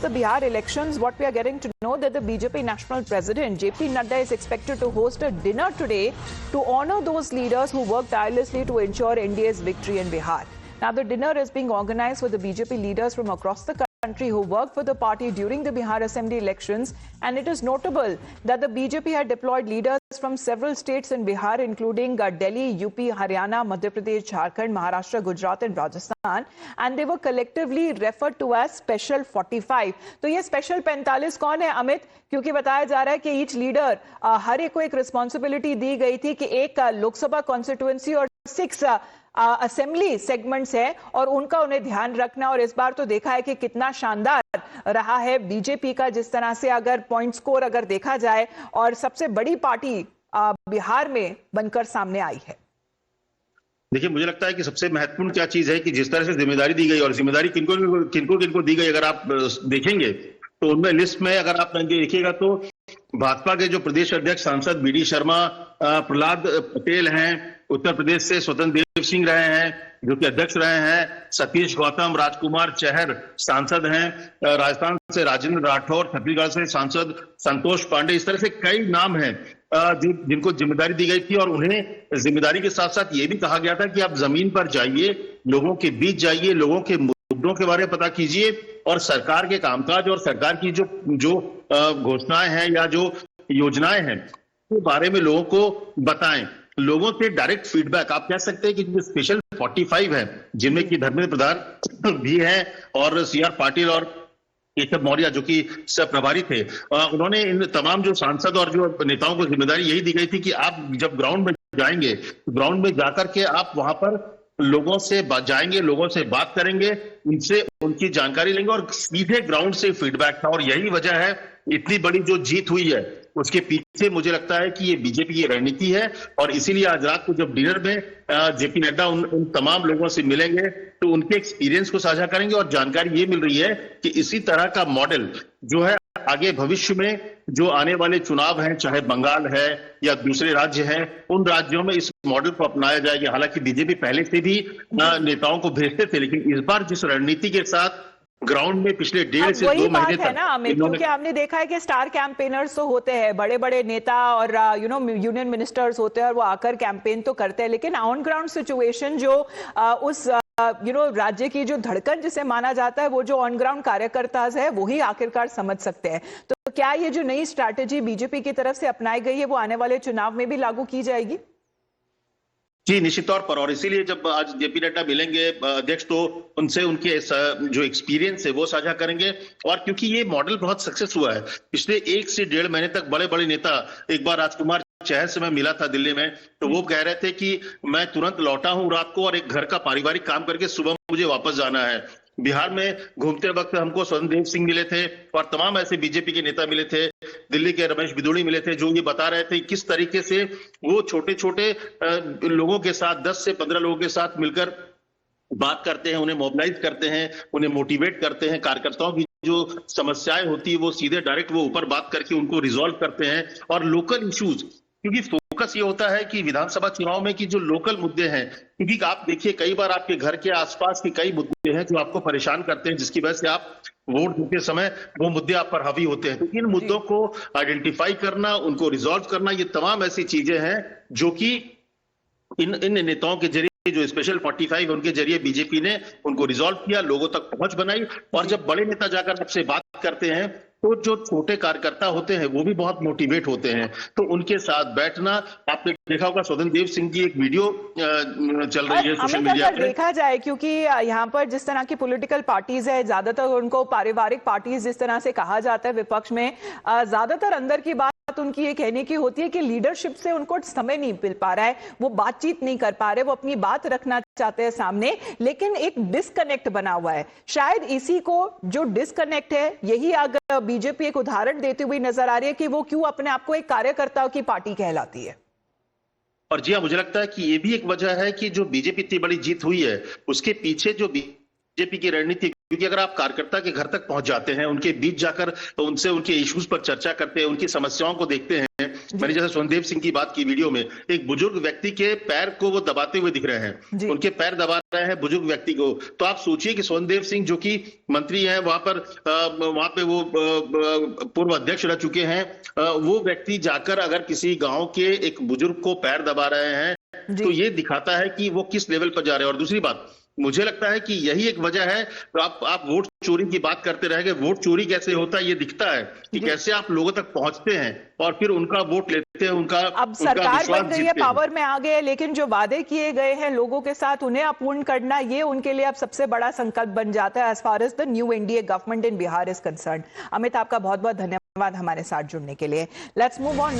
the Bihar elections, what we are getting to know that the BJP National President JP Nadda is expected to host a dinner today to honor those leaders who worked tirelessly to ensure NDA's victory in Bihar. Now, the dinner is being organized with the BJP leaders from across the country who worked for the party during the Bihar Assembly elections, and it is notable that the BJP had deployed leaders from several states in Bihar, including Delhi, UP, Haryana, Madhya Pradesh, Jharkhand, Maharashtra, Gujarat and Rajasthan, and they were collectively referred to as Special 45. तो ये Special 45 कौन है अमित? क्योंकि बताया जा रहा है कि ईच लीडर हर एक को एक रिस्पॉन्सिबिलिटी दी गई थी कि एक लोकसभा कॉन्स्टिट्यूएंसी और 6 असेंबली सेगमेंट्स है और उनका उन्हें ध्यान रखना। और इस बार तो देखा है कि कितना शानदार रहा है बीजेपी का, जिस तरह से अगर पॉइंट स्कोर अगर देखा जाए और सबसे बड़ी पार्टी बिहार में बनकर सामने आई है। देखिए, मुझे लगता है कि सबसे महत्वपूर्ण क्या चीज है कि जिस तरह से जिम्मेदारी दी गई, और जिम्मेदारी किनको दी गई अगर आप देखेंगे तो उनमें लिस्ट में अगर आप देखिएगा तो भाजपा के जो प्रदेश अध्यक्ष सांसद बीडी शर्मा, प्रहलाद पटेल हैं, उत्तर प्रदेश से स्वतंत्र देव सिंह रहे हैं जो कि अध्यक्ष रहे हैं, सतीश गौतम, राजकुमार चहर सांसद हैं, राजस्थान से राजेंद्र राठौर, छत्तीसगढ़ से सांसद संतोष पांडे, इस तरह से कई नाम हैं जिनको जिम्मेदारी दी गई थी। और उन्हें जिम्मेदारी के साथ साथ ये भी कहा गया था कि आप जमीन पर जाइए, लोगों के बीच जाइए, लोगों के मुद्दों के बारे में पता कीजिए और सरकार के कामकाज और सरकार की जो घोषणाएं हैं या जो योजनाएं हैं के बारे में लोगों को बताएं। लोगों से डायरेक्ट फीडबैक, आप कह सकते हैं कि जो स्पेशल 45 है जिनमें कि धर्मेंद्र प्रधान भी हैं और सीआर पाटिल और केशव मौर्य जो कि सह प्रभारी थे, उन्होंने इन तमाम जो सांसद और जो नेताओं को जिम्मेदारी यही दी गई थी कि आप जब ग्राउंड में जाएंगे, ग्राउंड में जाकर के आप वहां पर लोगों से जाएंगे, लोगों से बात करेंगे, उनसे उनकी जानकारी लेंगे और सीधे ग्राउंड से फीडबैक था। और यही वजह है इतनी बड़ी जो जीत हुई है उसके पीछे मुझे लगता है कि ये बीजेपी की रणनीति है। और इसीलिए आज रात को जब डिनर में जेपी नड्डा उन तमाम लोगों से मिलेंगे तो उनके एक्सपीरियंस को साझा करेंगे। और जानकारी ये मिल रही है कि इसी तरह का मॉडल जो है आगे भविष्य में जो आने वाले चुनाव हैं, चाहे बंगाल है या दूसरे राज्य हैं, उन राज्यों में इस मॉडल को अपनाया जाएगा। हालांकि बीजेपी पहले से भी नेताओं को भेजते थे, लेकिन इस बार जिस रणनीति के साथ ग्राउंड में पिछले 1.5 से 2 महीने तक ना अमित, क्योंकि आपने देखा है कि स्टार कैंपेनर्स तो होते हैं, बड़े बड़े नेता और यूनियन मिनिस्टर्स होते हैं और वो आकर कैंपेन तो करते हैं, लेकिन ऑन ग्राउंड सिचुएशन जो उस राज्य की जो धड़कन जिसे माना जाता है वो जो ऑन ग्राउंड कार्यकर्ता है वही आखिरकार समझ सकते हैं। तो क्या ये जो नई स्ट्रैटेजी बीजेपी की तरफ से अपनाई गई है वो आने वाले चुनाव में भी लागू की जाएगी? जी, निश्चित तौर पर। और इसीलिए जब आज जेपी नड्डा मिलेंगे अध्यक्ष तो उनसे उनके जो एक्सपीरियंस है वो साझा करेंगे। और क्योंकि ये मॉडल बहुत सक्सेस हुआ है, पिछले 1 से 1.5 महीने तक बड़े बड़े नेता, एक बार राजकुमार चहर से मैं मिला था दिल्ली में, तो वो कह रहे थे कि मैं तुरंत लौटा हूं रात को और एक घर का पारिवारिक काम करके सुबह मुझे वापस जाना है। बिहार में घूमते वक्त हमको स्वतंत्र देव सिंह मिले थे और तमाम ऐसे बीजेपी के नेता मिले थे, दिल्ली के रमेश बिदुड़ी मिले थे, जो ये बता रहे थे किस तरीके से वो छोटे छोटे लोगों के साथ 10 से 15 लोगों के साथ मिलकर बात करते हैं, उन्हें मोबिलाइज करते हैं, उन्हें मोटिवेट करते हैं, कार्यकर्ताओं की जो समस्याएं होती है वो सीधे डायरेक्ट वो ऊपर बात करके उनको रिजॉल्व करते हैं। और लोकल इश्यूज, क्योंकि फोकस ये होता है कि विधानसभा चुनाव में कि जो लोकल मुद्दे हैं, क्योंकि आप देखिए कई बार आपके घर के आसपास के कई मुद्दे हैं जो आपको परेशान करते हैं, जिसकी वजह से आप वोट देते समय वो मुद्दे आप पर हावी होते हैं। तो इन मुद्दों को आइडेंटिफाई करना, उनको रिजॉल्व करना, ये तमाम ऐसी चीजें हैं जो कि इन नेताओं के जरिए, जो स्पेशल 45 उनके जरिए बीजेपी ने उनको रिजॉल्व किया, लोगों तक पहुंच बनाई। और जब बड़े नेता जाकर आपसे बात करते हैं तो जो छोटे कार्यकर्ता होते हैं वो भी बहुत मोटिवेट होते हैं, तो उनके साथ बैठना, आपने देखा होगा स्वतंत्र देव सिंह की एक वीडियो चल रही है सोशल मीडिया पे। देखा जाए क्योंकि यहाँ पर जिस तरह की पॉलिटिकल पार्टीज है, ज्यादातर उनको पारिवारिक पार्टीज जिस तरह से कहा जाता है विपक्ष में, ज्यादातर अंदर की बात उनकी ये कहने की होती है कि लीडरशिप से उनको समय नहीं मिल पा रहा है, वो बातचीत नहीं कर पा रहे, वो अपनी बात रखना चाहते हैं सामने, लेकिन एक डिस्कनेक्ट बना हुआ है। शायद इसी को जो डिस्कनेक्ट है यही अगर बीजेपी एक उदाहरण देती हुई नजर आ रही है कि वो क्यों अपने आप को एक कार्यकर्ताओं की पार्टी कहलाती है। और जी हाँ, मुझे लगता है कि ये भी एक वजह है कि जो बीजेपी इतनी बड़ी जीत हुई है उसके पीछे जो बीजेपी की रणनीति, क्योंकि अगर आप कार्यकर्ता के घर तक पहुंच जाते हैं, उनके बीच जाकर तो उनसे उनके इश्यूज पर चर्चा करते हैं, उनकी समस्याओं को देखते हैं, मैंने जैसे सोनदेव सिंह की बात की वीडियो में, एक बुजुर्ग व्यक्ति के पैर को वो दबाते हुए दिख रहे हैं, उनके पैर दबा रहे हैं बुजुर्ग व्यक्ति को। तो आप सोचिए कि सोनदेव सिंह जो कि मंत्री हैं, वहां पे वो पूर्व अध्यक्ष रह चुके हैं, वो व्यक्ति जाकर अगर किसी गांव के एक बुजुर्ग को पैर दबा रहे हैं, तो ये दिखाता है कि वो किस लेवल पर जा रहे हैं। और दूसरी बात, मुझे लगता है कि यही एक वजह है। तो आप वोट चोरी की बात करते रहेंगे, वोट चोरी कैसे होता है ये दिखता है कि कैसे आप लोगों तक पहुंचते हैं और फिर उनका वोट लेते हैं, उनका अब सरकार बन गई है, पावर में आ गए, लेकिन जो वादे किए गए हैं लोगों के साथ उन्हें अपूर्ण करना, ये उनके लिए अब सबसे बड़ा संकल्प बन जाता है as far as the new NDA government in Bihar is concern. Amit, आपका बहुत बहुत धन्यवाद हमारे साथ जुड़ने के लिए। Let's move on.